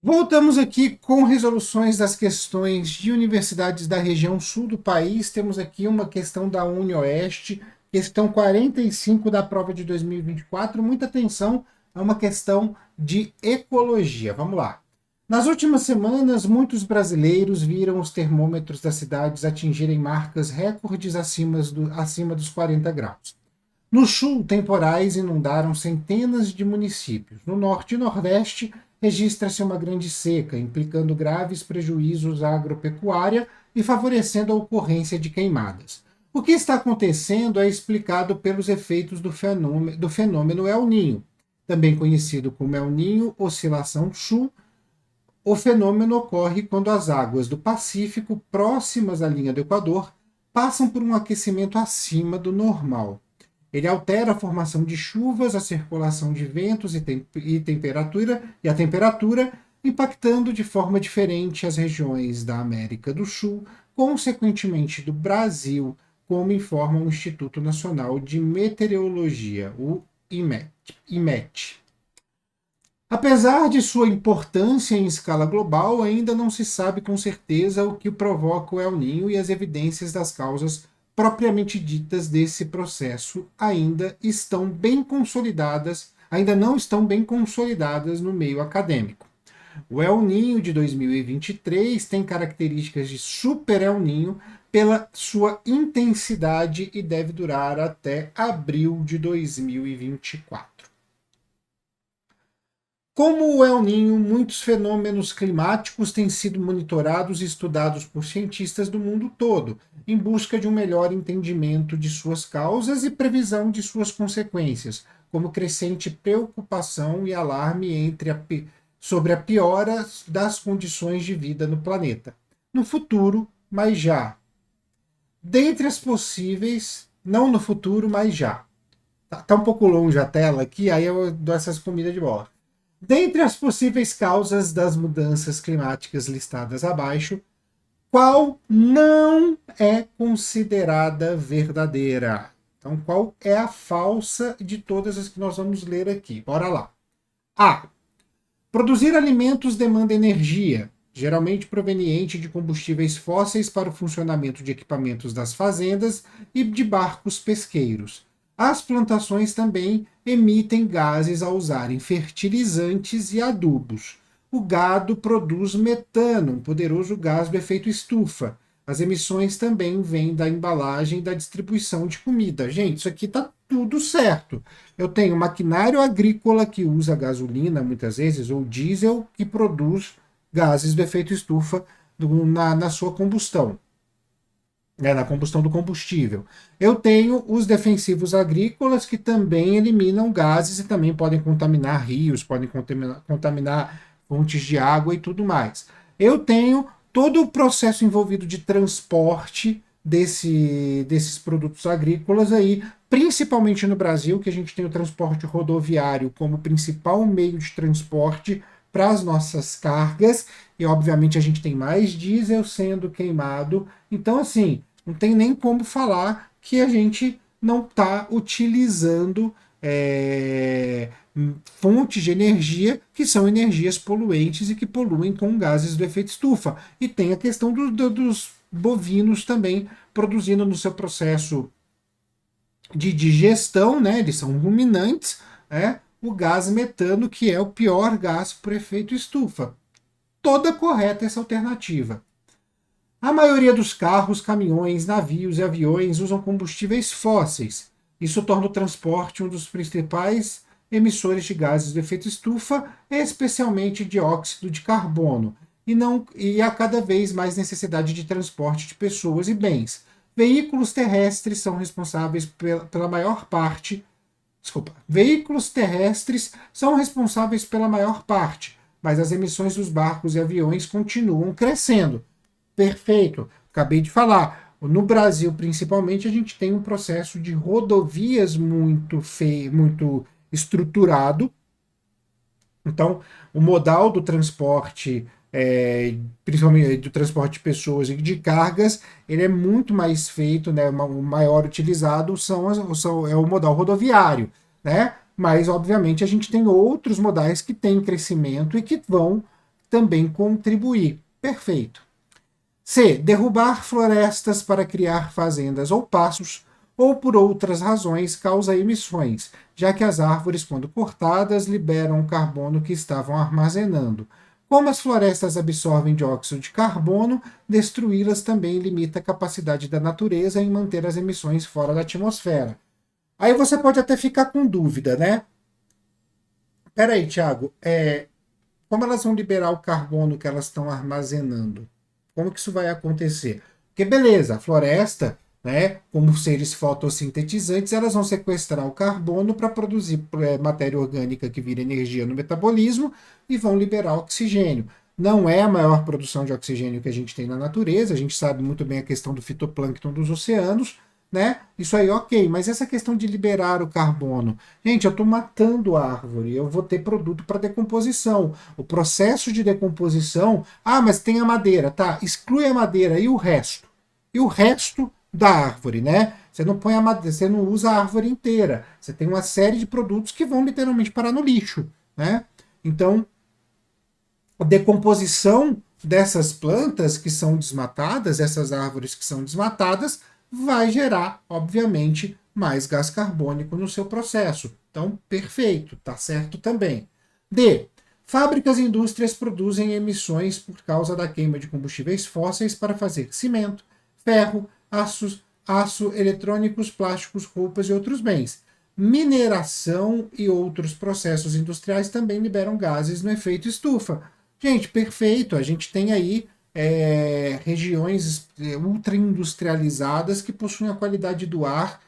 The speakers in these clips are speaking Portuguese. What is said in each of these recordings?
Voltamos aqui com resoluções das questões de universidades da região sul do país. Temos aqui uma questão da UniOeste, questão 45 da prova de 2024. Muita atenção, é uma questão de ecologia. Vamos lá. Nas últimas semanas, muitos brasileiros viram os termômetros das cidades atingirem marcas recordes acima dos 40 graus. No sul, temporais inundaram centenas de municípios. No norte e nordeste, registra-se uma grande seca, implicando graves prejuízos à agropecuária e favorecendo a ocorrência de queimadas. O que está acontecendo é explicado pelos efeitos do fenômeno El Niño, também conhecido como El Niño Oscilação Sul. O fenômeno ocorre quando as águas do Pacífico, próximas à linha do Equador, passam por um aquecimento acima do normal. Ele altera a formação de chuvas, a circulação de ventos e a temperatura, impactando de forma diferente as regiões da América do Sul, consequentemente do Brasil, como informa o Instituto Nacional de Meteorologia, o IMET. Apesar de sua importância em escala global, ainda não se sabe com certeza o que provoca o El Niño e as evidências das causas propriamente ditas desse processo ainda não estão bem consolidadas no meio acadêmico. O El Niño de 2023 tem características de Super El Niño pela sua intensidade e deve durar até abril de 2024. Como o El Niño, muitos fenômenos climáticos têm sido monitorados e estudados por cientistas do mundo todo, em busca de um melhor entendimento de suas causas e previsão de suas consequências, como crescente preocupação e alarme sobre a piora das condições de vida no planeta. No futuro, mas já. Dentre as possíveis, não no futuro, mas já. Tá um pouco longe a tela aqui, aí eu dou essas comidas de bola. Dentre as possíveis causas das mudanças climáticas listadas abaixo, qual não é considerada verdadeira? Então, qual é a falsa de todas as que nós vamos ler aqui? Bora lá. A. Produzir alimentos demanda energia, geralmente proveniente de combustíveis fósseis para o funcionamento de equipamentos das fazendas e de barcos pesqueiros. As plantações também emitem gases ao usarem fertilizantes e adubos. O gado produz metano, um poderoso gás do efeito estufa. As emissões também vêm da embalagem e da distribuição de comida. Gente, isso aqui está tudo certo. Eu tenho maquinário agrícola que usa gasolina, muitas vezes, ou diesel, que produz gases do efeito estufa na sua combustão. Na combustão do combustível. Eu tenho os defensivos agrícolas que também eliminam gases e também podem contaminar rios, podem contaminar fontes de água e tudo mais. Eu tenho todo o processo envolvido de transporte desses produtos agrícolas aí, principalmente no Brasil, que a gente tem o transporte rodoviário como principal meio de transporte para as nossas cargas, e obviamente a gente tem mais diesel sendo queimado. Então, assim, não tem nem como falar que a gente não está utilizando fontes de energia que são energias poluentes e que poluem com gases do efeito estufa. E tem a questão dos bovinos também produzindo no seu processo de digestão, né? Eles são ruminantes, o gás metano, que é o pior gás por efeito estufa. Toda correta essa alternativa. A maioria dos carros, caminhões, navios e aviões usam combustíveis fósseis. Isso torna o transporte um dos principais emissores de gases do efeito estufa, especialmente dióxido de carbono, e há cada vez mais necessidade de transporte de pessoas e bens. Veículos terrestres são responsáveis pela maior parte. Veículos terrestres são responsáveis pela maior parte, mas as emissões dos barcos e aviões continuam crescendo. Perfeito, acabei de falar. No Brasil, principalmente, a gente tem um processo de rodovias muito estruturado, Então, o modal do transporte, principalmente do transporte de pessoas e de cargas, ele é muito mais feito, né? O maior utilizado é o modal rodoviário, né? Mas, obviamente, a gente tem outros modais que têm crescimento e que vão também contribuir. Perfeito. C. Derrubar florestas para criar fazendas ou pastos, ou por outras razões causa emissões, já que as árvores, quando cortadas, liberam o carbono que estavam armazenando. Como as florestas absorvem dióxido de carbono, destruí-las também limita a capacidade da natureza em manter as emissões fora da atmosfera. Aí você pode até ficar com dúvida, né? Peraí, Thiago, como elas vão liberar o carbono que elas estão armazenando? Como que isso vai acontecer? Porque beleza, a floresta, né, como seres fotossintetizantes, elas vão sequestrar o carbono para produzir matéria orgânica que vira energia no metabolismo e vão liberar oxigênio. Não é a maior produção de oxigênio que a gente tem na natureza, a gente sabe muito bem a questão do fitoplâncton dos oceanos, né? Isso aí, ok, mas essa questão de liberar o carbono, gente, eu estou matando a árvore, eu vou ter produto para decomposição. O processo de decomposição, mas tem a madeira, tá? Exclui a madeira e o resto. E o resto da árvore, né? Você não põe a madeira, você não usa a árvore inteira. Você tem uma série de produtos que vão literalmente parar no lixo, né? Então, a decomposição dessas plantas que são desmatadas, essas árvores que são desmatadas, vai gerar, obviamente, mais gás carbônico no seu processo. Então, perfeito, tá certo também. D. Fábricas e indústrias produzem emissões por causa da queima de combustíveis fósseis para fazer cimento, ferro, aço, eletrônicos, plásticos, roupas e outros bens. Mineração e outros processos industriais também liberam gases no efeito estufa. Gente, perfeito. A gente tem aí regiões ultra industrializadas que possuem a qualidade do ar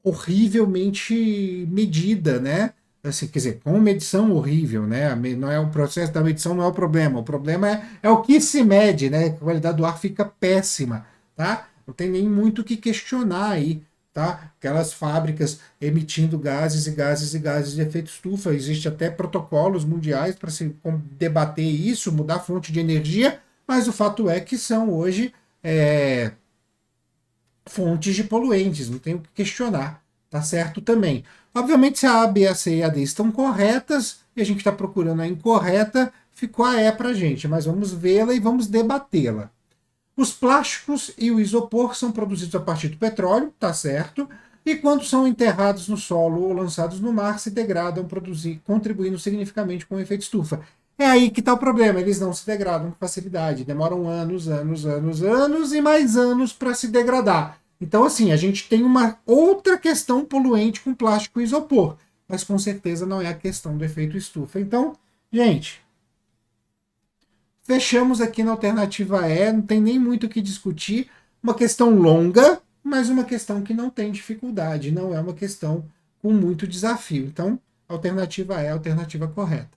horrivelmente medida, né? Assim, quer dizer, com medição horrível, né? Não é o processo da medição, não é o problema é o que se mede, né? A qualidade do ar fica péssima, tá? Não tem nem muito o que questionar aí, tá? Aquelas fábricas emitindo gases e gases e gases de efeito estufa, existe até protocolos mundiais para se debater isso, mudar a fonte de energia, mas o fato é que são hoje fontes de poluentes, não tem o que questionar, tá certo também. Obviamente, se a A, B, a C e a D estão corretas e a gente está procurando a incorreta, ficou a E para a gente, mas vamos vê-la e vamos debatê-la. Os plásticos e o isopor são produzidos a partir do petróleo, tá certo? E quando são enterrados no solo ou lançados no mar, se degradam, contribuindo significativamente com o efeito estufa. É aí que está o problema, eles não se degradam com facilidade, demoram anos e mais anos para se degradar. Então, assim, a gente tem uma outra questão poluente com plástico e isopor, mas com certeza não é a questão do efeito estufa. Então, gente, fechamos aqui na alternativa E, não tem nem muito o que discutir. Uma questão longa, mas uma questão que não tem dificuldade, não é uma questão com muito desafio. Então, alternativa E é a alternativa correta.